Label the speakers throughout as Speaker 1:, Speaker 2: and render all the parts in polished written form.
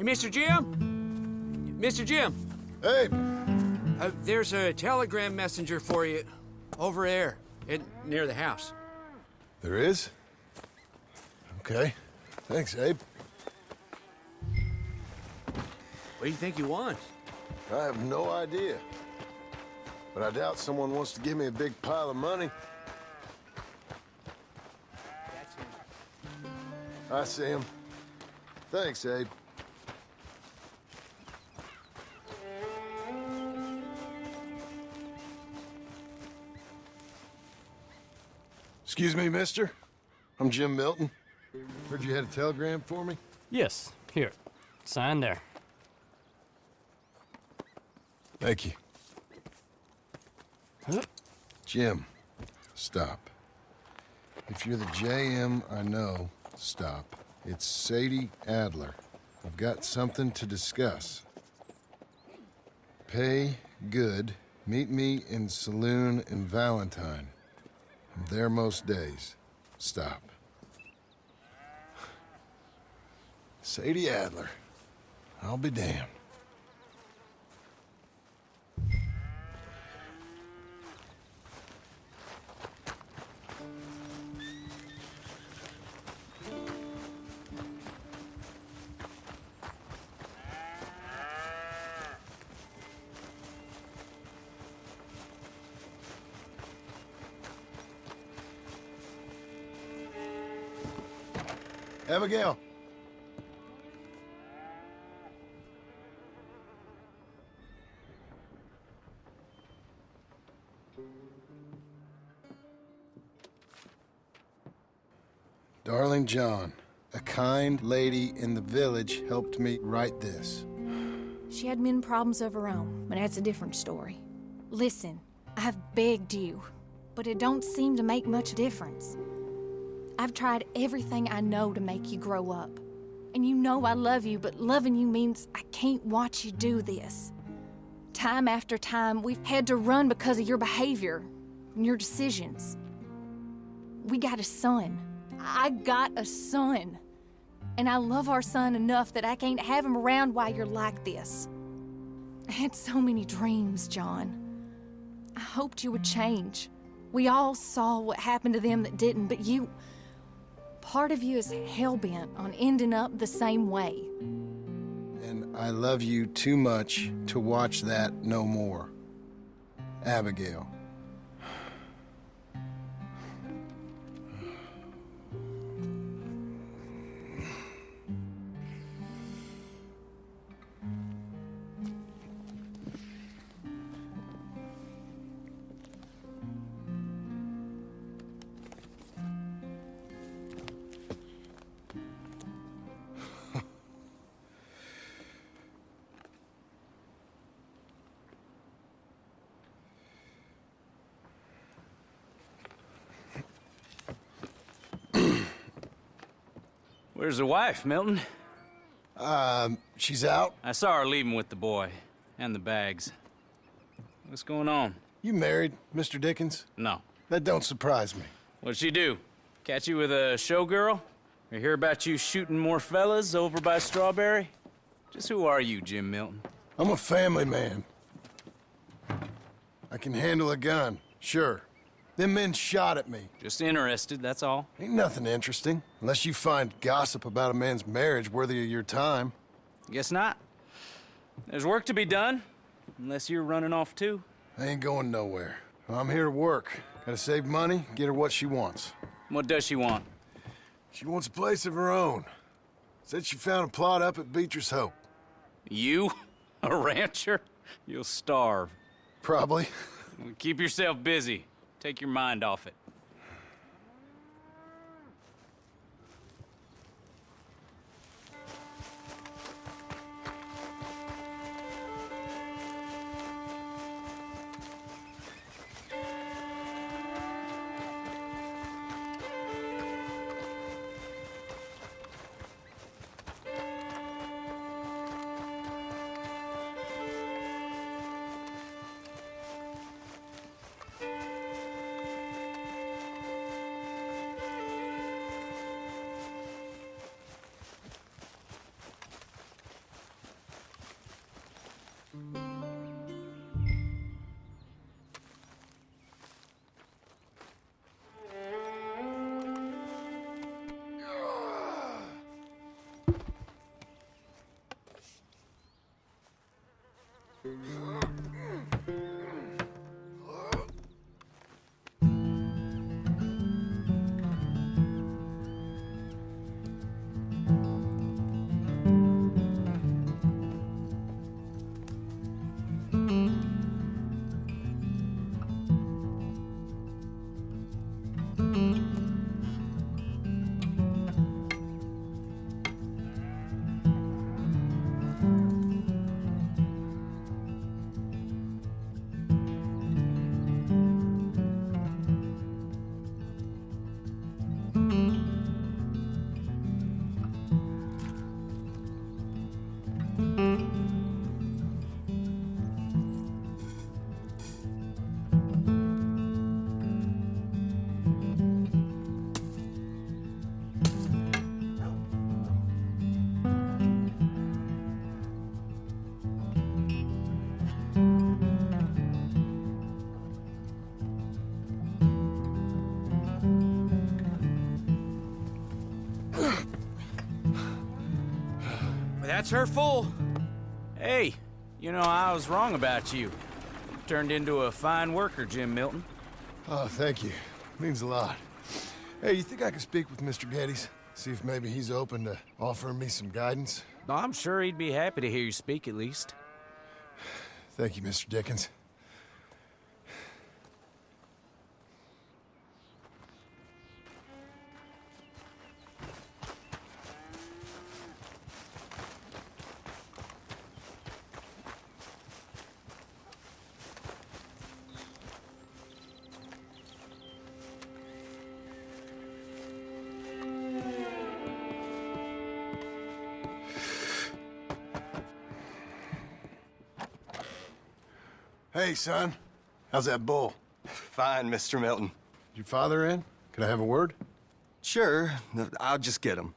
Speaker 1: Hey, Mr. Jim? Mr. Jim,
Speaker 2: Hey,
Speaker 1: there's a telegram messenger for you over there, near the house.
Speaker 2: there is? Okay. Thanks, Abe.
Speaker 1: What do you think he wants?
Speaker 2: I have no idea. But I doubt someone wants to give me a big pile of money.
Speaker 1: That's him.
Speaker 2: I see him. Thanks, Abe. Excuse me, mister. I'm Jim Milton. Heard you had a telegram for me?
Speaker 3: Yes, here. Sign there.
Speaker 2: Thank you. Jim, stop. If you're the JM I know, stop. It's Sadie Adler. I've got something to discuss. Pay good. Meet me in saloon in Valentine. I'm there most days. Stop. Sadie Adler. I'll be damned. Abigail. Darling John, a kind lady in the village helped me write this.
Speaker 4: She had men problems of her own, but that's a different story. Listen, I've begged you, but it don't seem to make much difference. I've tried everything I know to make you grow up. And you know I love you, but loving you means I can't watch you do this. Time after time, we've had to run because of your behavior and your decisions. We got a son. I got a son. And I love our son enough that I can't have him around while you're like this. I had so many dreams, John. I hoped you would change. We all saw what happened to them that didn't, but you... Part of you is hell-bent on ending up the same way.
Speaker 2: And I love you too much to watch that no more. Abigail.
Speaker 5: Where's the wife, Milton?
Speaker 2: She's out.
Speaker 5: I saw her leaving with the boy. And the bags. What's going on?
Speaker 2: You married, Mr. Dickens?
Speaker 5: No.
Speaker 2: That don't surprise me.
Speaker 5: What'd she do? Catch you with a showgirl? Or hear about you shooting more fellas over by Strawberry? Just who are you, Jim Milton?
Speaker 2: I'm a family man. I can handle a gun, sure. Them men shot at me.
Speaker 5: Just interested, that's all.
Speaker 2: Ain't nothing interesting, unless you find gossip about a man's marriage worthy of your time.
Speaker 5: Guess not. There's work to be done. Unless you're running off too.
Speaker 2: I ain't going nowhere. I'm here to work. Gotta save money, get her what she wants.
Speaker 5: What does she want?
Speaker 2: She wants a place of her own. Said she found a plot up at Beecher's Hope.
Speaker 5: You? A rancher? You'll starve.
Speaker 2: Probably.
Speaker 5: Keep yourself busy. Take your mind off it.
Speaker 1: That's her full.
Speaker 5: Hey, you know, I was wrong about you. Turned into a fine worker, Jim Milton.
Speaker 2: Oh, thank you. Means a lot. Hey, you think I could speak with Mr. Geddes? See if maybe he's open to offering me some guidance?
Speaker 5: I'm sure he'd be happy to hear you speak, at least.
Speaker 2: Thank you, Mr. Dickens. Hey, son. How's that bull?
Speaker 6: Fine, Mr. Milton.
Speaker 2: Your father in? Can I have a word?
Speaker 6: Sure, I'll just get him.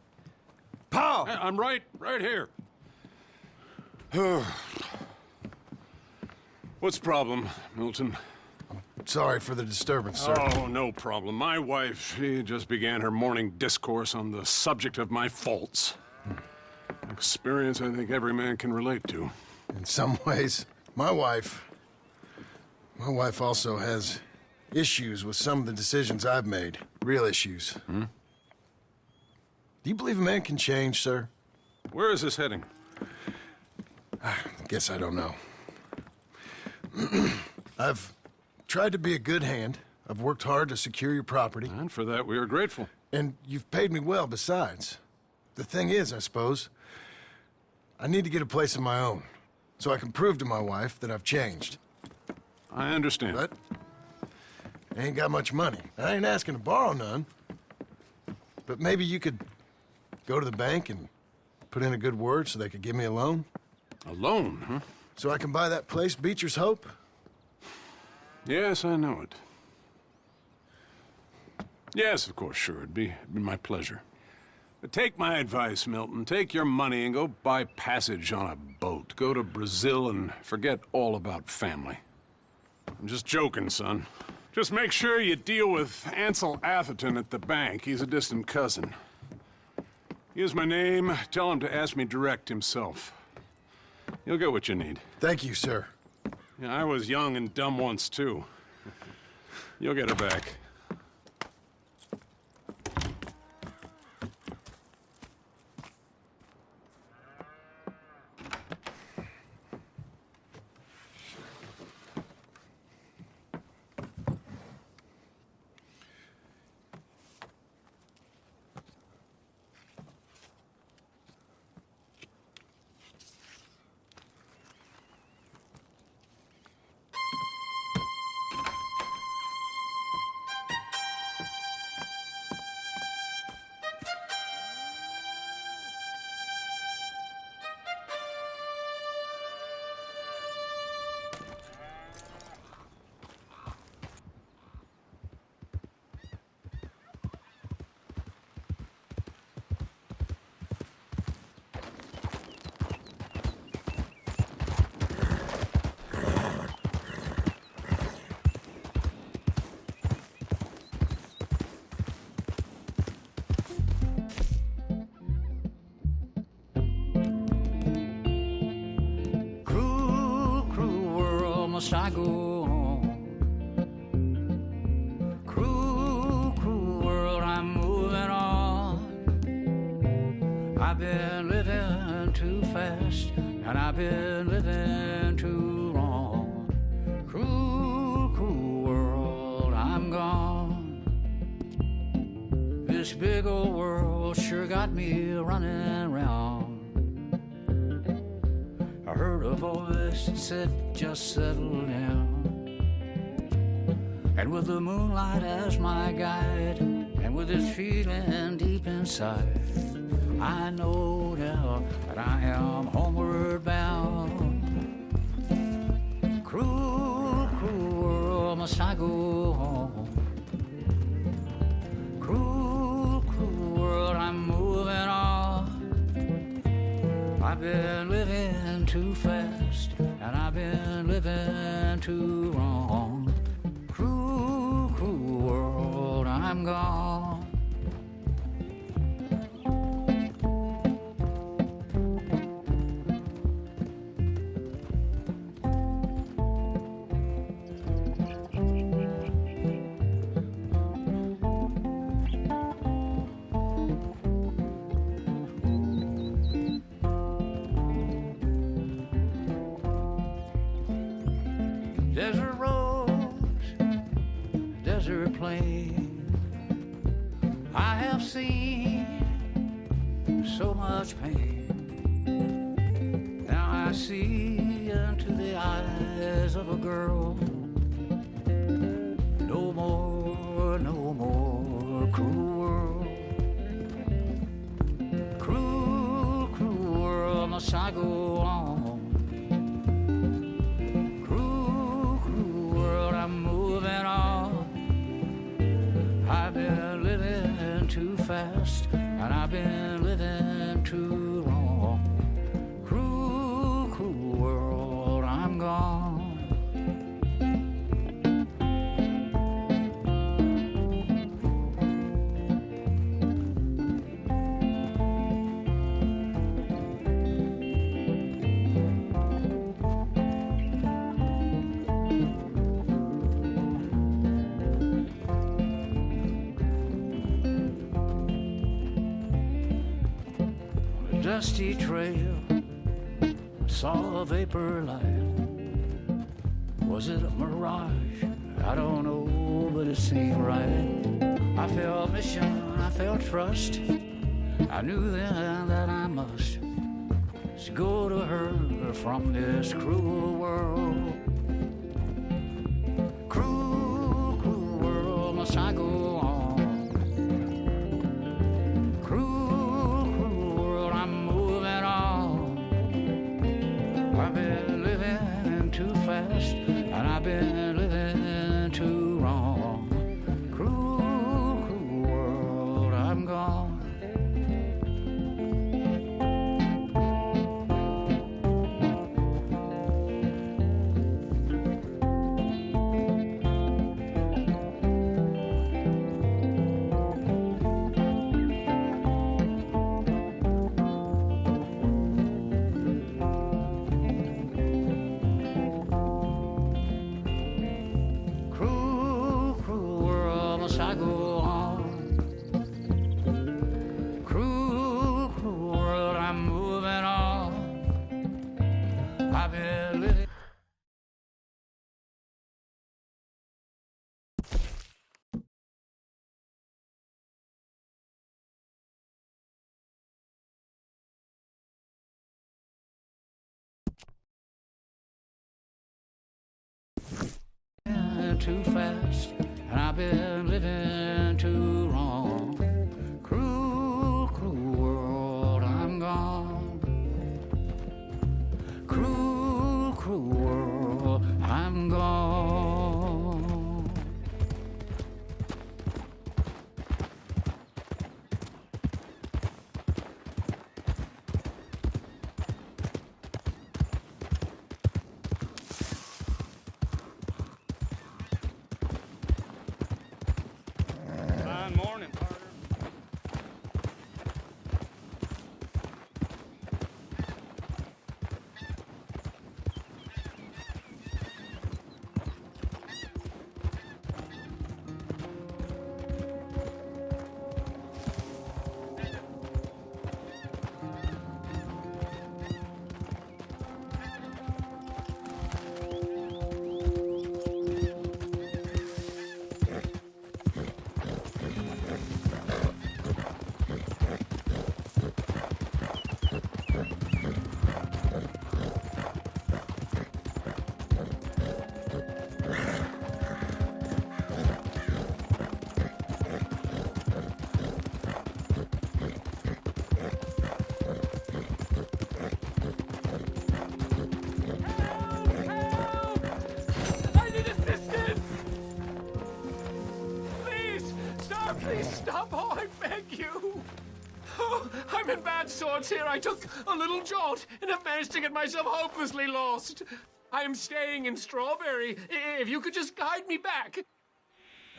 Speaker 6: Pa!
Speaker 7: I'm right here. What's the problem, Milton?
Speaker 2: Sorry for the disturbance, sir.
Speaker 7: Oh, no problem. My wife, she just began her morning discourse on the subject of my faults. Experience I think every man can relate to.
Speaker 2: In some ways, my wife also has issues with some of the decisions I've made. Real issues. Do you believe a man can change, sir?
Speaker 7: Where is this heading?
Speaker 2: Guess I don't know. I've tried to be a good hand. I've worked hard to secure your property.
Speaker 7: And for that, we are grateful.
Speaker 2: And you've paid me well besides. The thing is, I suppose, I need to get a place of my own, so I can prove to my wife that I've changed.
Speaker 7: I understand.
Speaker 2: But I ain't got much money. I ain't asking to borrow none. But maybe you could go to the bank and put in a good word so they could give me a loan?
Speaker 7: A loan, huh?
Speaker 2: So I can buy that place, Beecher's Hope?
Speaker 7: Yes, I know it. Yes, of course, sure. It'd be my pleasure. But take my advice, Milton. Take your money and go buy passage on a boat. Go to Brazil and forget all about family. I'm just joking, son. Just make sure you deal with Ansel Atherton at the bank. He's a distant cousin. Use my name. Tell him to ask me direct himself. You'll get what you need.
Speaker 2: Thank you, sir.
Speaker 7: Yeah, I was young and dumb once, too. You'll get her back.
Speaker 8: must I go on? Cruel, cruel world, I'm moving on. I've been living too fast, and I've been living too long. Cruel, cruel world, I'm gone. This big old world sure got me running round. I heard a voice that said, just settle down. And with the moonlight as my guide, and with this feeling deep inside, I know now that I am homeward bound. Cruel, cruel world, must I go home? Cruel, cruel world, I'm moving on. I've been living too fast, and I've been living too wrong. Cruel, cruel world, I'm gone. Desert roads, desert plain, I have seen so much pain. Now I see into the eyes of a girl. No more, no more cruel world. Cruel, cruel world, must I go on? I've been living too fast, and I've been living too long. Cruel, cruel world, I'm gone. Dusty trail, saw a vapor light. Was it a mirage? I don't know, but it seemed right. I felt mission, I felt trust. I knew then that I must go to her from this cruel world. Cruel, cruel world, must I go on? I've been living too fast, and I've been living too wrong. Cruel, cruel world, I'm gone. I go on. Cruel, cruel world, I'm moving on. I've been living. Too fast, and I've been living too wrong. Cruel, cruel world, I'm gone. Cruel, cruel world, I'm gone.
Speaker 5: Find more
Speaker 9: up! Oh, I beg you! Oh, I'm in bad sorts here. I took a little jaunt and have managed to get myself hopelessly lost. I am staying in Strawberry. If you could just guide me back.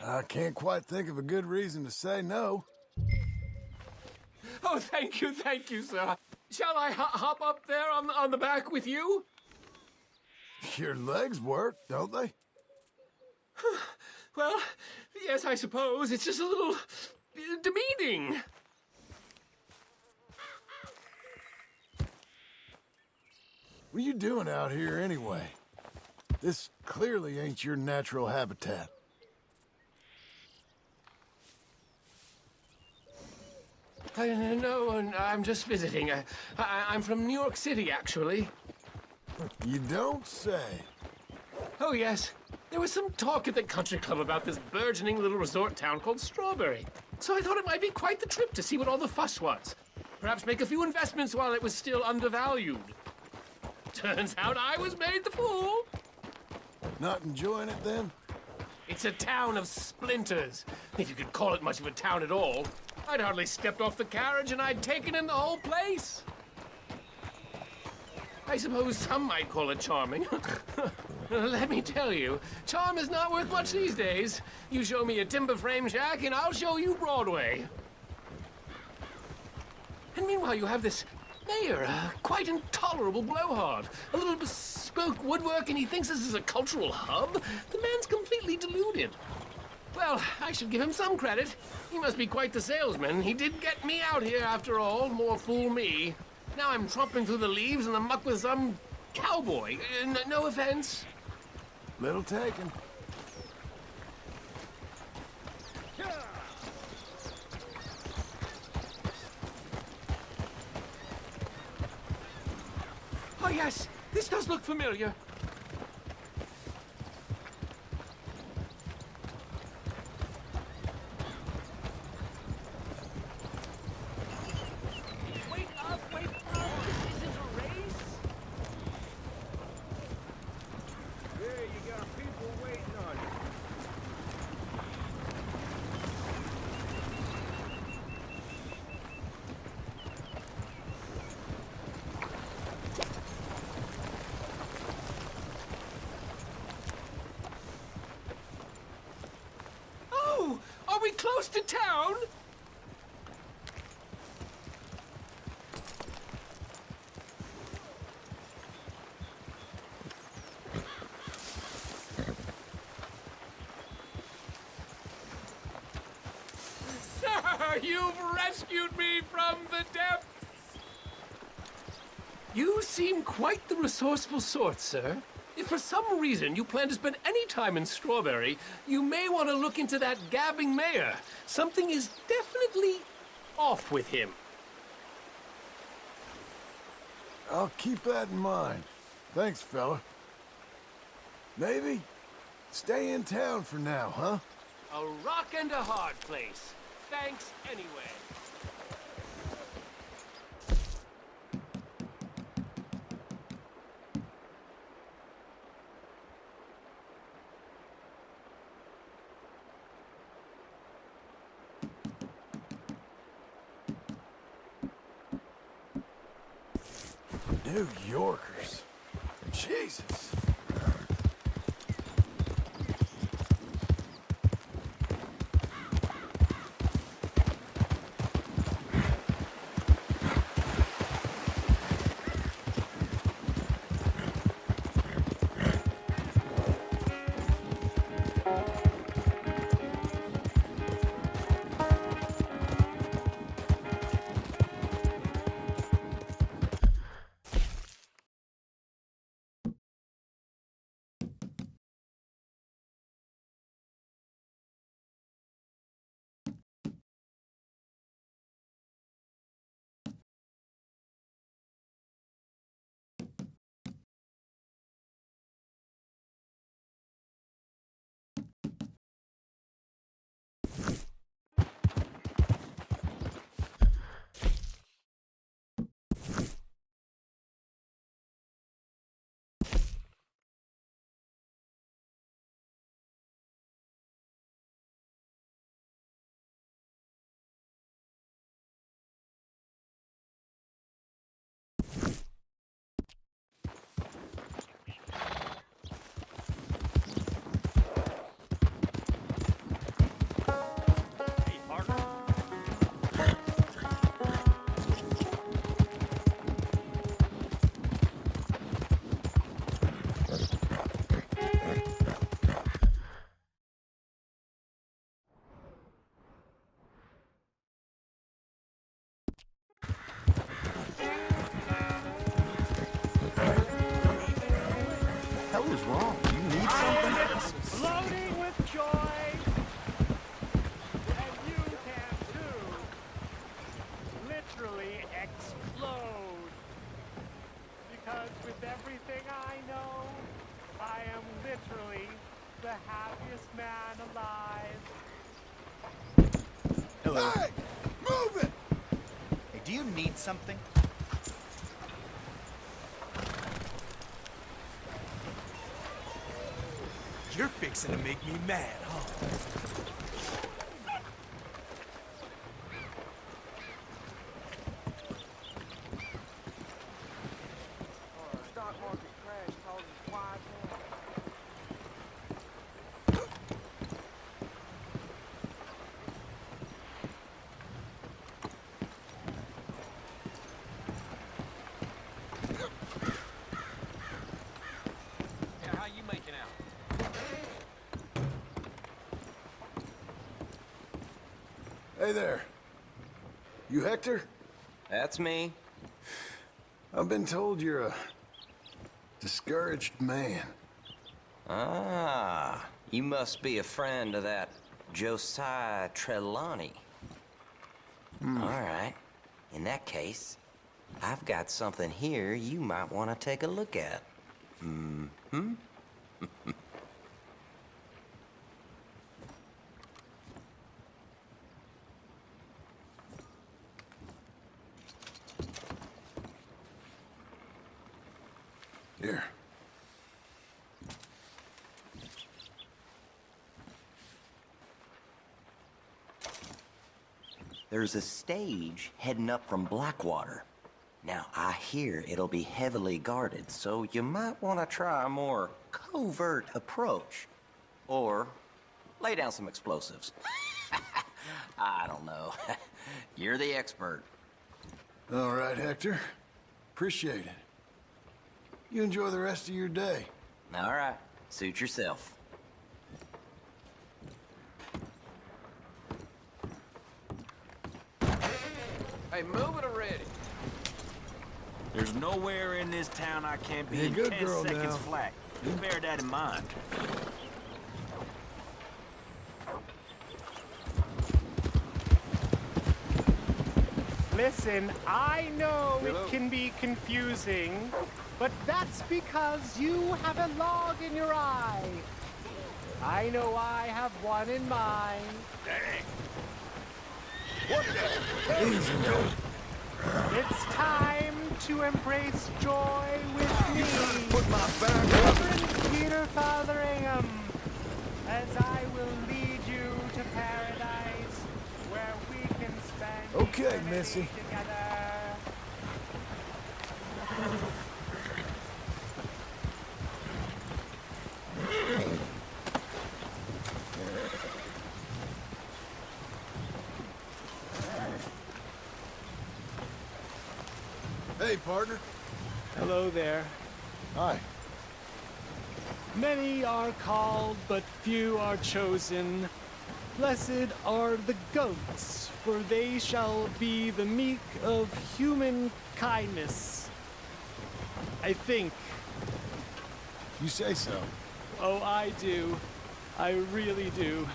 Speaker 2: I can't quite think of a good reason to say no.
Speaker 9: Oh, thank you, sir. Shall I hop up there on the back with you?
Speaker 2: Your legs work, don't they?
Speaker 9: Well, yes, I suppose. It's just a little demeaning.
Speaker 2: What are you doing out here anyway? This clearly ain't your natural habitat.
Speaker 9: No, I'm just visiting. I'm from New York City, actually.
Speaker 2: You don't say.
Speaker 9: Oh, yes. There was some talk at the country club about this burgeoning little resort town called Strawberry. So I thought it might be quite the trip to see what all the fuss was. Perhaps make a few investments while it was still undervalued. Turns out I was made the fool.
Speaker 2: Not enjoying it then?
Speaker 9: It's a town of splinters, if you could call it much of a town at all. I'd hardly stepped off the carriage and I'd taken in the whole place. I suppose some might call it charming. Let me tell you, charm is not worth much these days. You show me a timber frame shack and I'll show you Broadway. And meanwhile, you have this mayor, a quite intolerable blowhard. A little bespoke woodwork, and he thinks this is a cultural hub? The man's completely deluded. Well, I should give him some credit. He must be quite the salesman. He did get me out here after all. More fool me. Now I'm tromping through the leaves and the muck with some cowboy. No offense.
Speaker 2: Little taken.
Speaker 9: Oh, yes. This does look familiar. Wake up! Wake up! This isn't a race!
Speaker 1: Yeah, you got people waiting on you.
Speaker 9: Oh! Are we close to town? Sir, you've rescued me from the depths! You seem quite the resourceful sort, sir. If for some reason you plan to spend any time in Strawberry, you may want to look into that gabbing mayor. Something is definitely off with him.
Speaker 2: I'll keep that in mind. Thanks, fella. Maybe stay in town for now, huh?
Speaker 9: A rock and a hard place. Thanks anyway.
Speaker 2: New Yorkers. Jesus.
Speaker 6: What is wrong? You need something?
Speaker 8: Exploding with joy, and you can too. Literally explode. Because with everything I know, I am literally the happiest man alive.
Speaker 6: Hello.
Speaker 2: Hey! Move it!
Speaker 10: Hey, do you need something? You're fixing to make me mad, huh?
Speaker 1: How you making out?
Speaker 2: Hey there. You Hector?
Speaker 6: That's me.
Speaker 2: I've been told you're a discouraged man.
Speaker 11: Ah, you must be a friend of that Josiah Trelawney. All right. In that case, I've got something here you might want to take a look at. Mm-hmm.
Speaker 2: Here.
Speaker 11: There's a stage heading up from Blackwater. Now, I hear it'll be heavily guarded, so you might want to try a more covert approach. Or lay down some explosives. I don't know. You're the expert.
Speaker 2: All right, Hector. Appreciate it. You enjoy the rest of your day.
Speaker 11: All right. Suit yourself.
Speaker 1: Hey, move it already.
Speaker 10: There's nowhere in this town I can't be
Speaker 2: Be a
Speaker 10: in
Speaker 2: good
Speaker 10: 10
Speaker 2: girl
Speaker 10: seconds
Speaker 2: now.
Speaker 10: flat. You bear that in mind.
Speaker 8: Listen, I know it can be confusing, but that's because you have a log in your eye. I know I have one in mine. It's time to embrace joy with me.
Speaker 2: Put my back up.
Speaker 8: Reverend Peter Fotheringham, as I will lead you to paradise where we can spend
Speaker 2: Okay,
Speaker 8: eternity
Speaker 2: Missy.
Speaker 8: together.
Speaker 2: Hey, partner.
Speaker 8: Hello there.
Speaker 2: Hi.
Speaker 8: Many are called, but few are chosen. Blessed are the goats, for they shall be the meek of human kindness. I think.
Speaker 2: You say so.
Speaker 8: Oh, I do. I really do.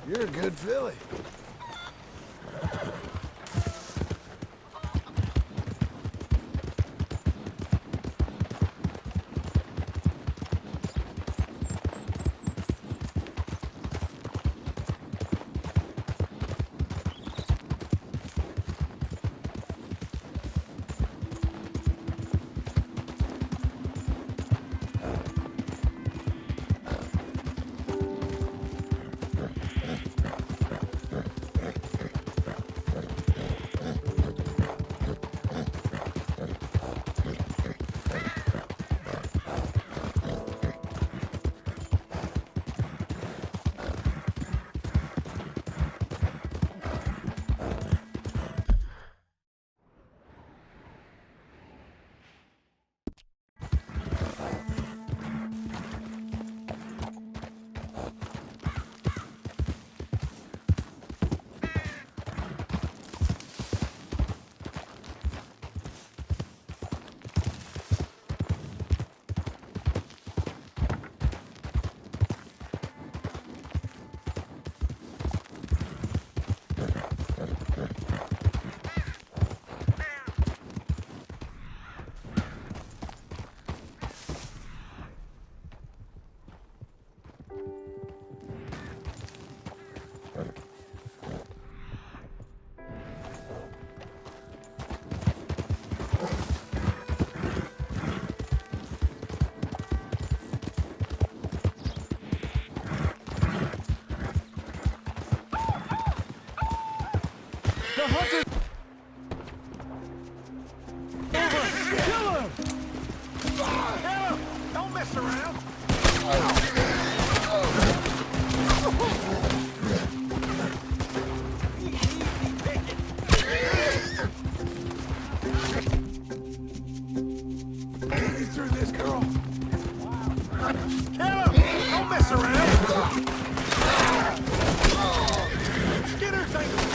Speaker 2: You're a good filly.
Speaker 10: Don't mess around! Get me through this, girl! Kill him! Don't mess around! Skitters ain't the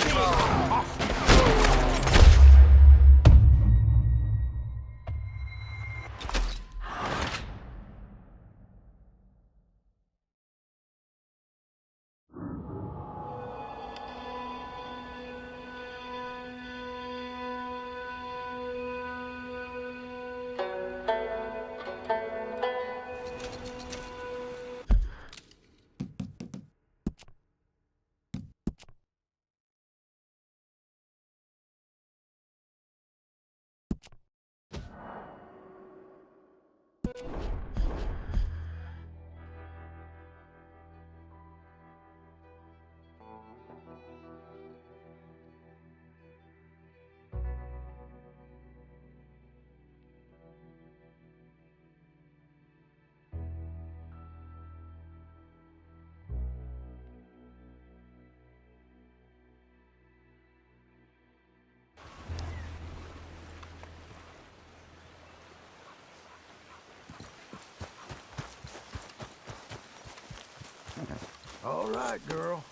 Speaker 9: All right, girl.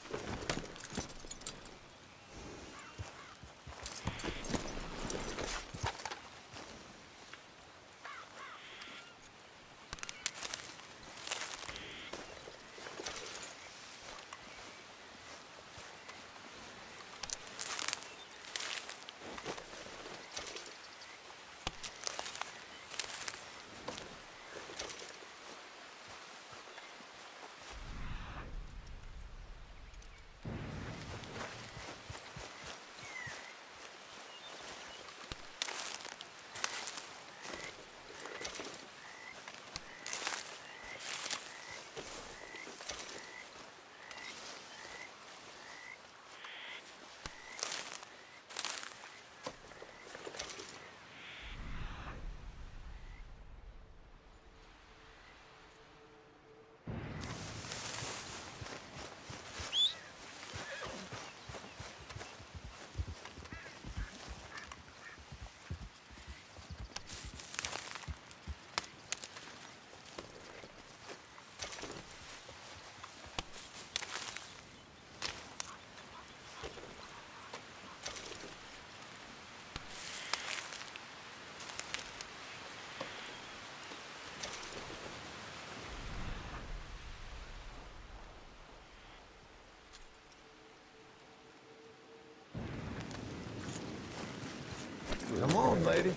Speaker 9: Come on, lady.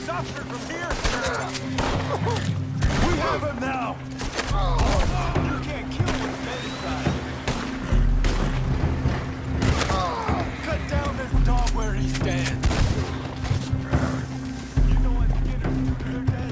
Speaker 10: Suffered from here, sir. We have him now. You can't kill with medicine. Cut down this dog where he stands. You know what, Skinner? You're dead.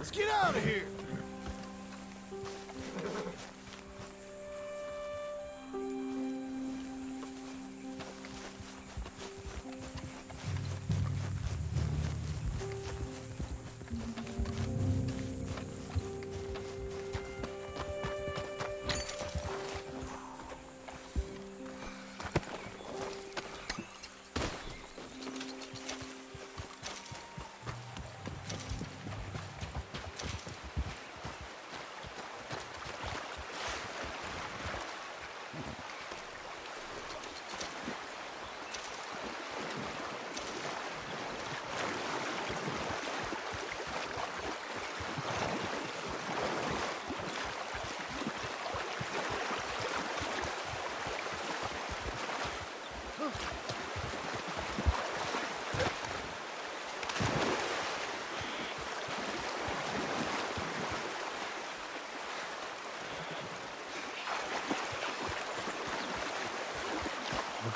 Speaker 10: Let's get out of here!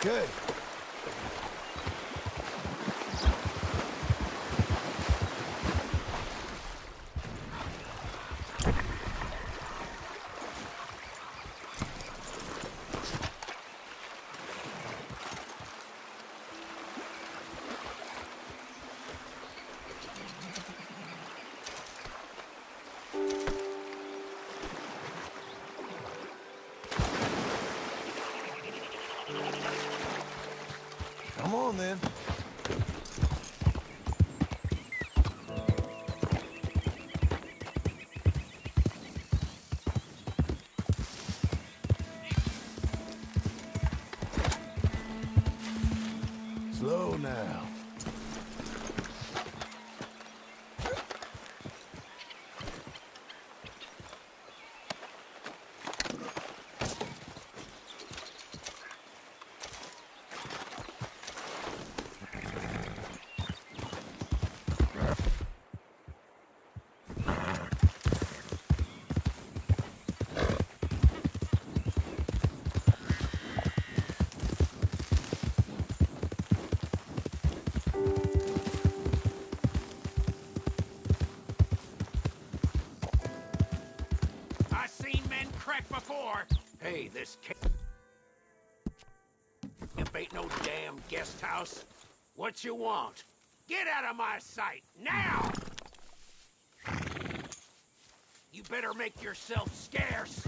Speaker 10: Okay. Come on, then. Slow now.
Speaker 1: I seen men crack before. Hey, this camp ain't no damn guest house. What you want? Get out of my sight, now! You better make yourself scarce.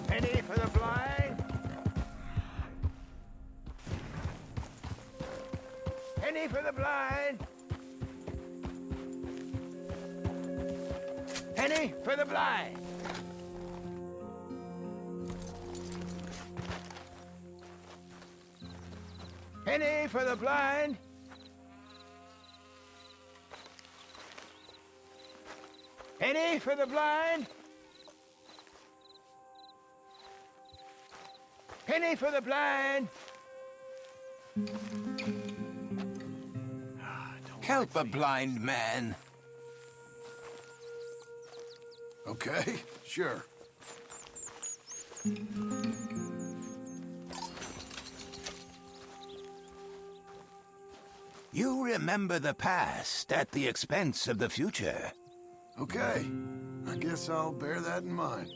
Speaker 10: Penny for the blind. Penny for the blind. Penny for the blind. Penny for the blind. Penny for the blind. Penny for the blind.
Speaker 9: Help a blind man.
Speaker 10: Okay, sure.
Speaker 9: You remember the past at the expense of the future.
Speaker 10: Okay, I guess I'll bear that in mind.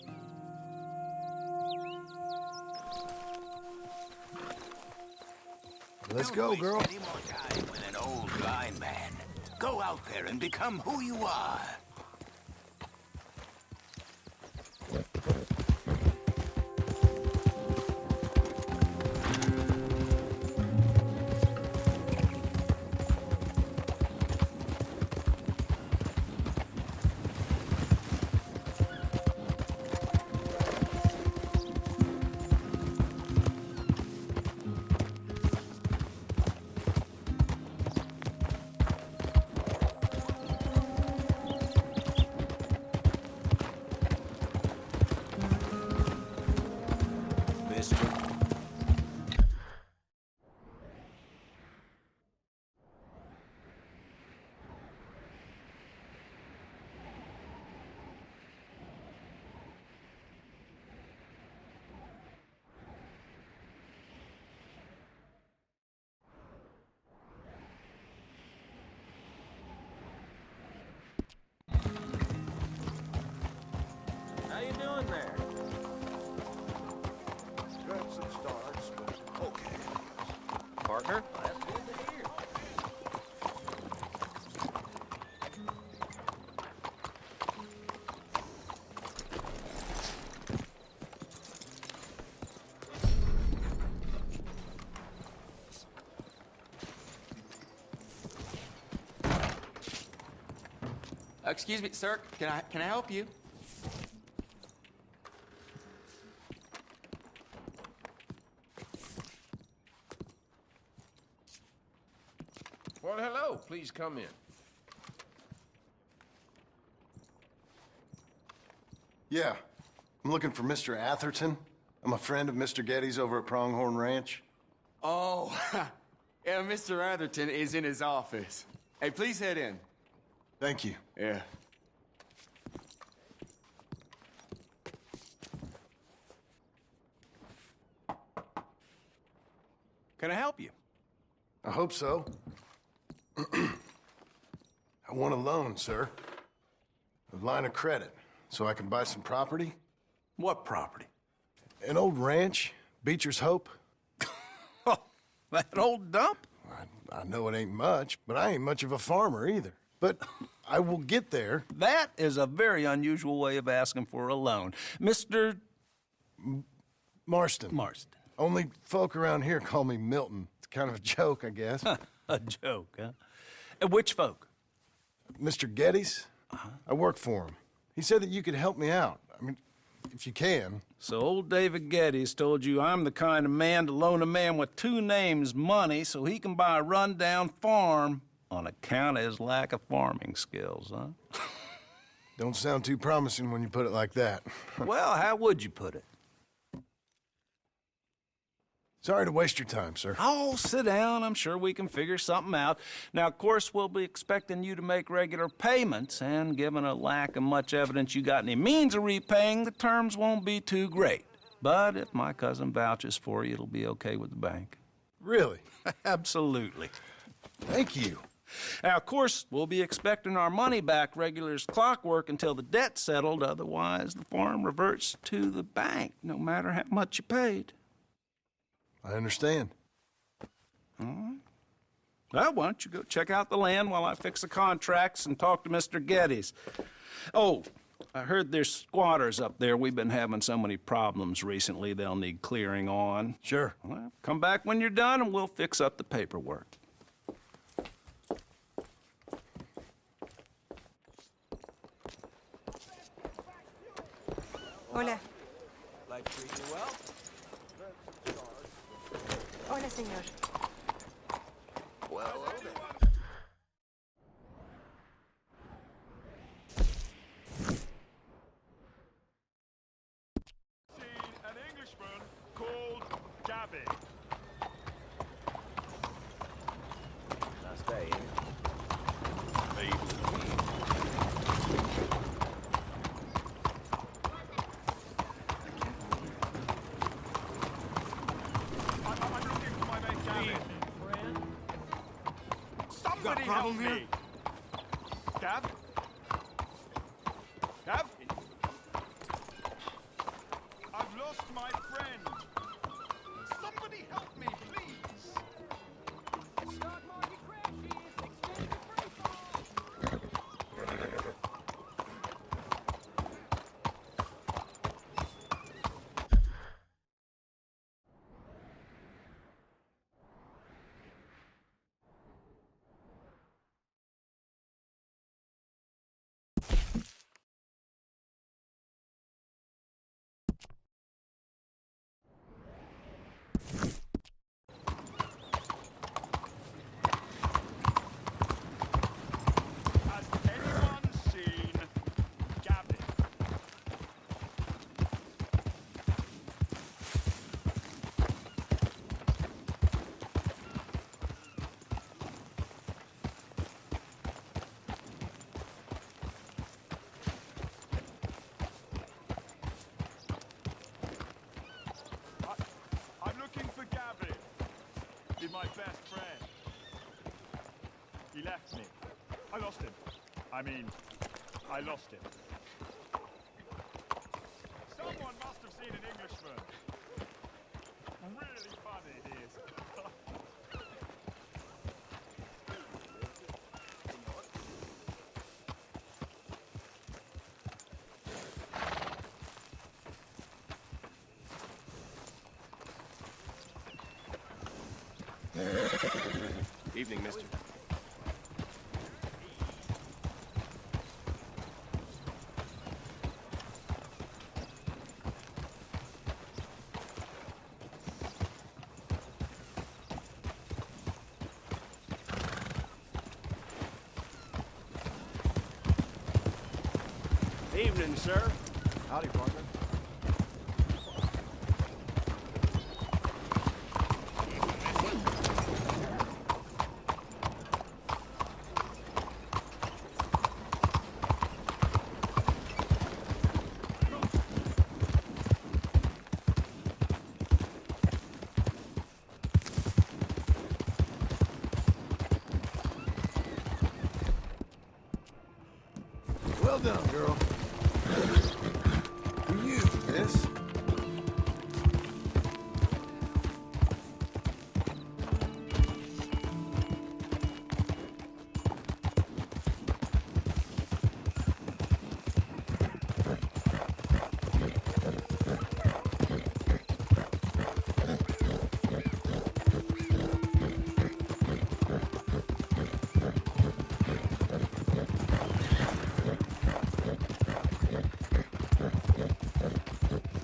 Speaker 2: Let's go, girl.
Speaker 12: Any more time with an old blind man. Go out there and become who you are.
Speaker 5: How you doing there?
Speaker 10: Got some stars, but okay.
Speaker 5: Partner? That's good to hear.
Speaker 13: Excuse me, sir. Can I help you?
Speaker 9: Well, hello. Please come in.
Speaker 2: Yeah, I'm looking for Mr. Atherton. I'm a friend of Mr. Getty's over at Pronghorn Ranch.
Speaker 13: Oh, yeah, Mr. Atherton is in his office. Hey, please head in.
Speaker 2: Thank you.
Speaker 13: Yeah.
Speaker 5: Can I help you?
Speaker 2: I hope so. I want a loan, sir. A line of credit, so I can buy some property.
Speaker 5: What property?
Speaker 2: An old ranch, Beecher's Hope.
Speaker 5: That old dump?
Speaker 2: I know it ain't much, but I ain't much of a farmer either. But I will get there.
Speaker 14: That is a very unusual way of asking for a loan. Mr.
Speaker 2: Marston.
Speaker 14: Marston.
Speaker 2: Only folk around here call me Milton. It's kind of a joke, I guess.
Speaker 14: A joke, huh? And which folk?
Speaker 2: Mr. Getty's. I work for him. He said that you could help me out. I mean, if you can.
Speaker 14: So old David Getty's told you I'm the kind of man to loan a man with two names money so he can buy a rundown farm on account of his lack of farming skills, huh?
Speaker 2: Don't sound too promising when you put it like that.
Speaker 14: Well, how would you put it?
Speaker 2: Sorry to waste your time, sir.
Speaker 14: Oh, sit down. I'm sure we can figure something out. Now, of course, we'll be expecting you to make regular payments, and given a lack of much evidence you got any means of repaying, the terms won't be too great. But if my cousin vouches for you, it'll be okay with the bank.
Speaker 2: Really?
Speaker 14: Absolutely.
Speaker 2: Thank you.
Speaker 14: Now, of course, we'll be expecting our money back regular as clockwork until the debt's settled. Otherwise, the farm reverts to the bank, no matter how much you paid.
Speaker 2: I understand.
Speaker 14: All right. Well, why don't you go check out the land while I fix the contracts and talk to Mr. Getty's. Oh, I heard there's squatters up there. We've been having so many problems recently, they'll need clearing on.
Speaker 2: Sure.
Speaker 14: Well, come back when you're done and we'll fix up the paperwork.
Speaker 15: Hola.
Speaker 5: Life treating you well?
Speaker 15: Hola, señor.
Speaker 13: Well,
Speaker 10: An Englishman called Gabby.
Speaker 5: Nice day, ain't it?
Speaker 10: Somebody help me! Gav? Gav? I've lost my friend. Somebody help me, please. my best friend. He left me. I lost him. I lost him. Someone must have seen an Englishman. Really funny he is.
Speaker 6: Evening, mister.
Speaker 15: Evening, sir.
Speaker 6: Howdy, partner.
Speaker 2: Well done, girl. For you, miss.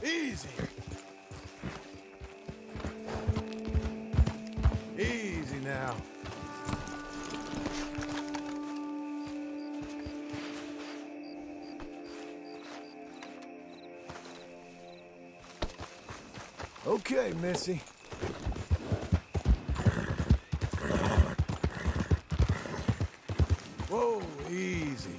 Speaker 2: Easy. Easy now. Okay, Missy. Whoa, easy.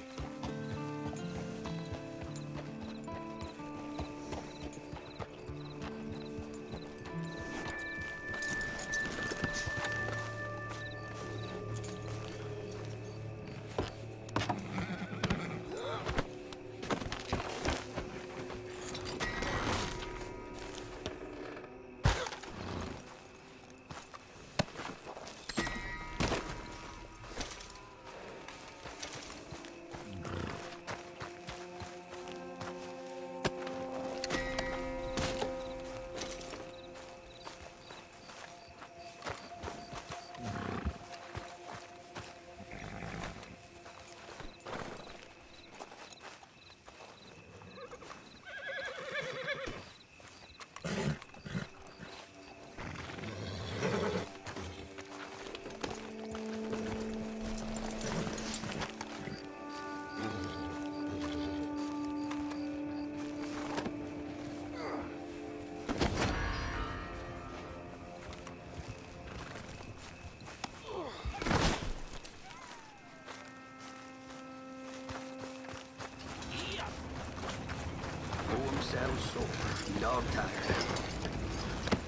Speaker 12: Saddle sore, dog tired.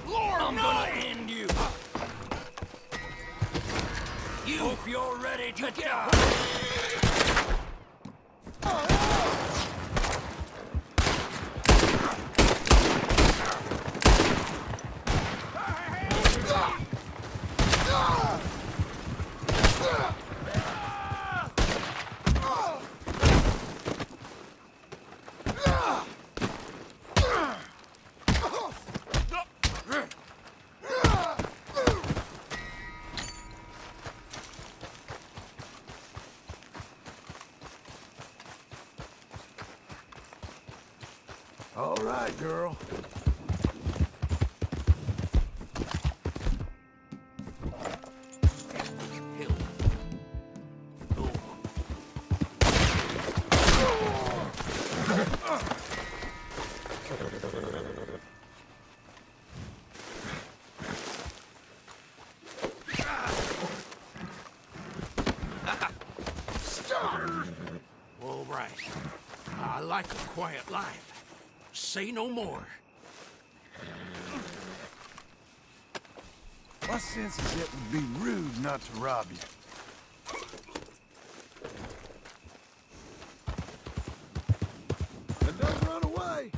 Speaker 15: Lord,
Speaker 12: I'm
Speaker 15: no!
Speaker 12: gonna end you.
Speaker 15: You hope you're ready to die.
Speaker 2: All right, girl.
Speaker 15: All right. I like a quiet life. Say no more.
Speaker 10: My sense is it would be rude not to rob you. And don't run away!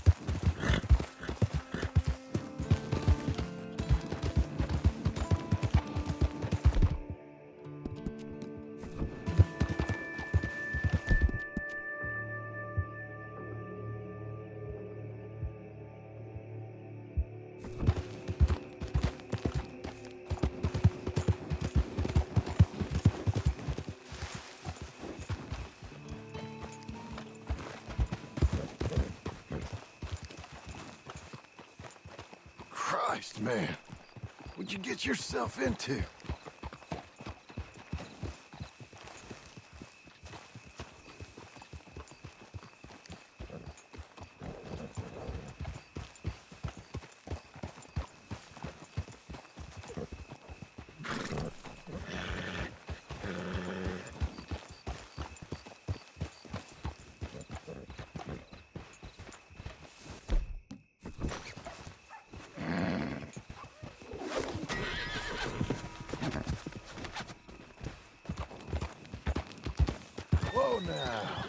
Speaker 10: Christ, man. What'd you get yourself into? Whoa now.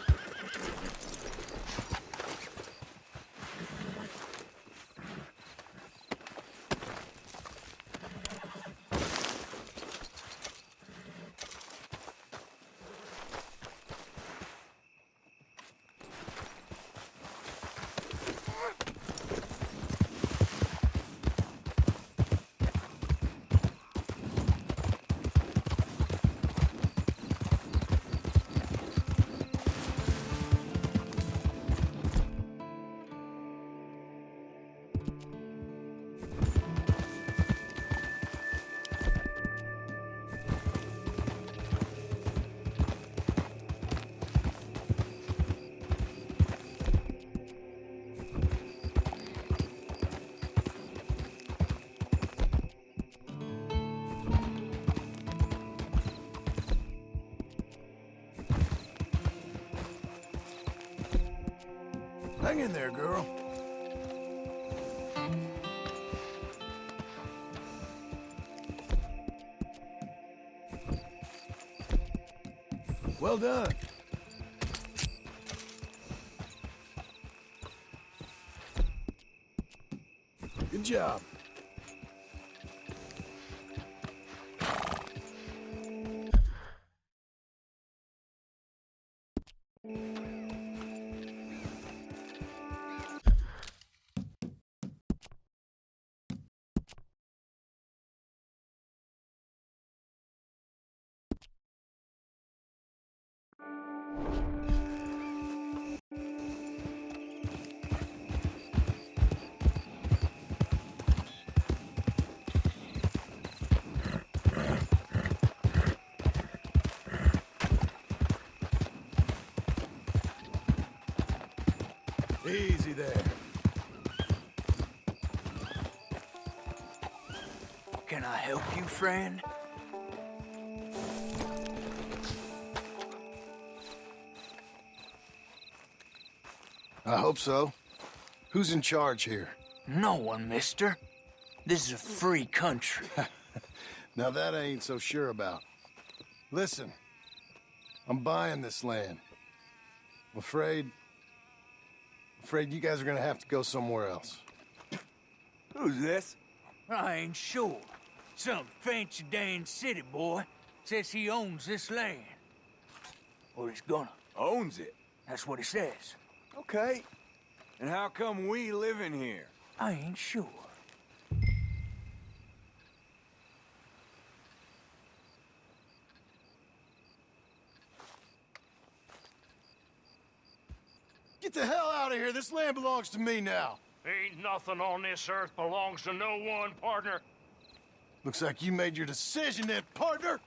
Speaker 10: Hang in there, girl. Well done. Good job. Easy there.
Speaker 12: Can I help you, friend?
Speaker 2: I hope so. Who's in charge here?
Speaker 12: No one, mister. This is a free country.
Speaker 2: Now that I ain't so sure about. Listen, I'm buying this land. I'm afraid you guys are gonna have to go somewhere else.
Speaker 12: Who's this? I ain't sure. Some fancy Dan city boy says he owns this land. Or he's gonna.
Speaker 13: Owns it?
Speaker 12: That's what he says.
Speaker 13: Okay. And how come we live in here?
Speaker 12: I ain't sure.
Speaker 2: Get the hell out of here. This land belongs to me now.
Speaker 8: Ain't nothing on this earth belongs to no one, partner.
Speaker 2: Looks like you made your decision then, partner.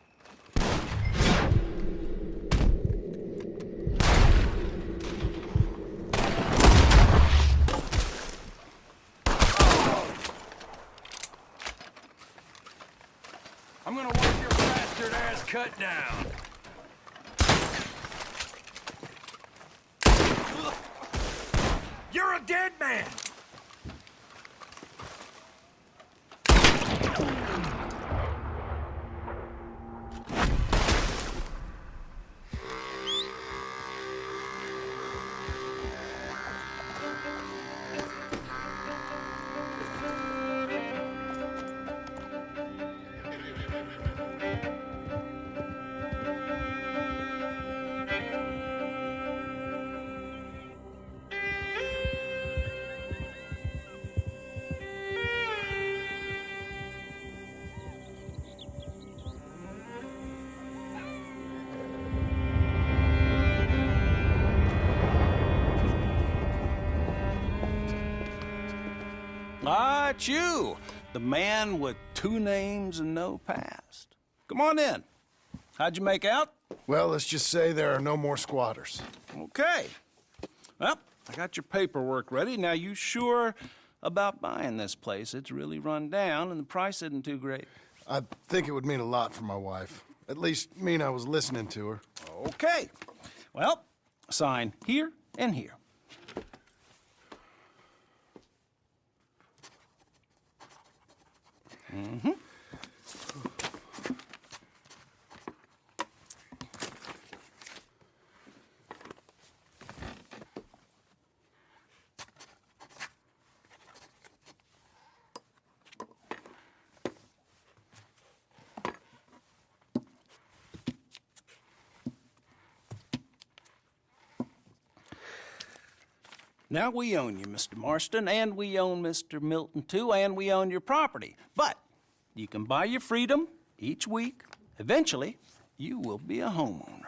Speaker 8: I'm gonna want your bastard ass cut down. You're a dead man!
Speaker 14: right, you. The man with 2 names and no past. Come on in. How'd you make out?
Speaker 2: Well, let's just say there are no more squatters.
Speaker 14: Okay. Well, I got your paperwork ready. Now, you sure about buying this place? It's really run down, and the price isn't too great.
Speaker 2: I think it would mean a lot for my wife. At least mean I was listening to her.
Speaker 14: Okay. Well, sign here and here. Mm-hmm. Now, we own you, Mr. Marston, and we own Mr. Milton, too, and we own your property. But you can buy your freedom each week. Eventually, you will be a homeowner.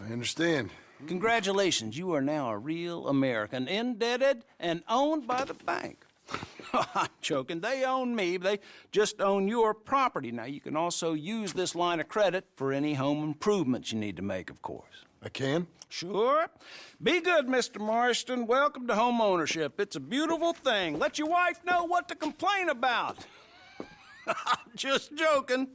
Speaker 2: I understand.
Speaker 14: Congratulations, you are now a real American, indebted and owned by the bank. I'm joking. They own me. They just own your property. Now, you can also use this line of credit for any home improvements you need to make, of course.
Speaker 2: I can?
Speaker 14: Sure. Be good, Mr. Marston. Welcome to home ownership. It's a beautiful thing. Let your wife know what to complain about. Just joking.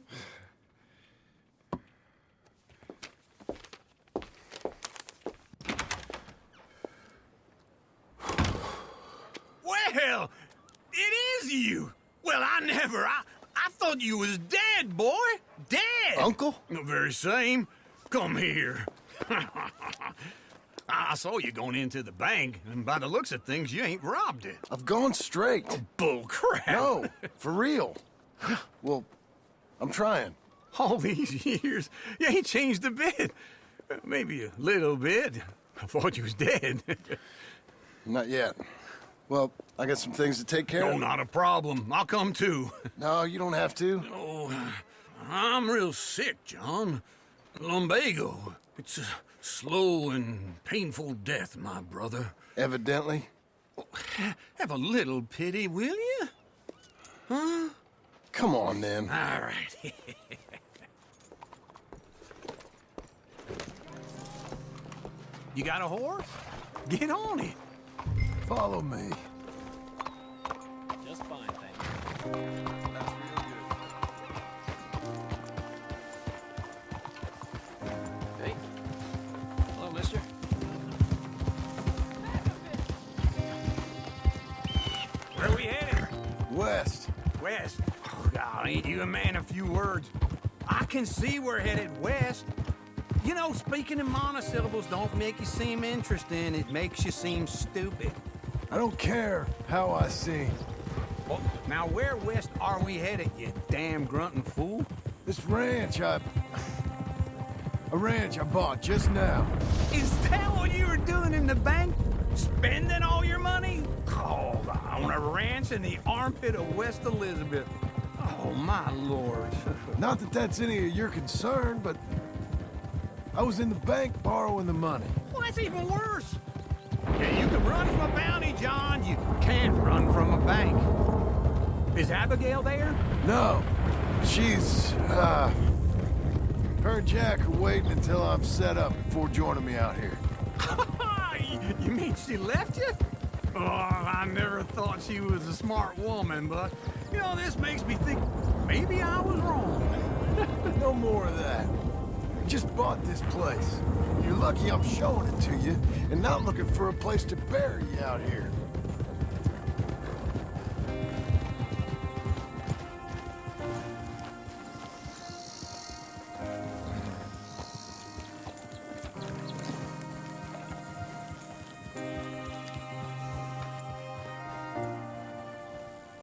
Speaker 15: Well, it is you. Well, I thought you was dead, boy. Dead.
Speaker 2: Uncle?
Speaker 15: The very same. Come here. I saw you going into the bank, and by the looks of things, you ain't robbed it.
Speaker 2: I've gone straight.
Speaker 15: Oh, bull crap.
Speaker 2: No, for real. Well, I'm trying.
Speaker 15: All these years, you ain't changed a bit. Maybe a little bit. I thought you was dead.
Speaker 2: Not yet. Well, I got some things to take care of.
Speaker 15: No, not a problem. I'll come too.
Speaker 2: No, you don't have to.
Speaker 15: Oh, I'm real sick, John. Lumbago. It's a slow and painful death, my brother.
Speaker 2: Evidently.
Speaker 15: Have a little pity, will you? Huh?
Speaker 2: Come on, then.
Speaker 15: All right. You got a horse? Get on it.
Speaker 2: Follow me.
Speaker 3: Just fine, thank you. Hey. Hello, mister.
Speaker 15: Where we headed?
Speaker 2: West.
Speaker 15: West. Oh, God, ain't you a man of few words? I can see we're headed west. You know, speaking in monosyllables don't make you seem interesting. It makes you seem stupid.
Speaker 2: I don't care how I seem.
Speaker 15: Well, now where west are we headed, you damn grunting fool?
Speaker 2: This ranch I bought just now.
Speaker 15: Is that what you were doing in the bank? Spending all your money? Oh, on a ranch in the armpit of West Elizabeth. Oh, my lord.
Speaker 2: Not that that's any of your concern, but I was in the bank borrowing the money.
Speaker 15: Well, that's even worse. Yeah, you can run from a bounty, John. You can't run from a bank. Is Abigail there?
Speaker 2: No. She's, her and Jack are waiting until I'm set up before joining me out here.
Speaker 15: You mean she left you? Oh, I never thought she was a smart woman, but, you know, this makes me think maybe I was wrong.
Speaker 2: No more of that. I just bought this place. You're lucky I'm showing it to you and not looking for a place to bury you out here.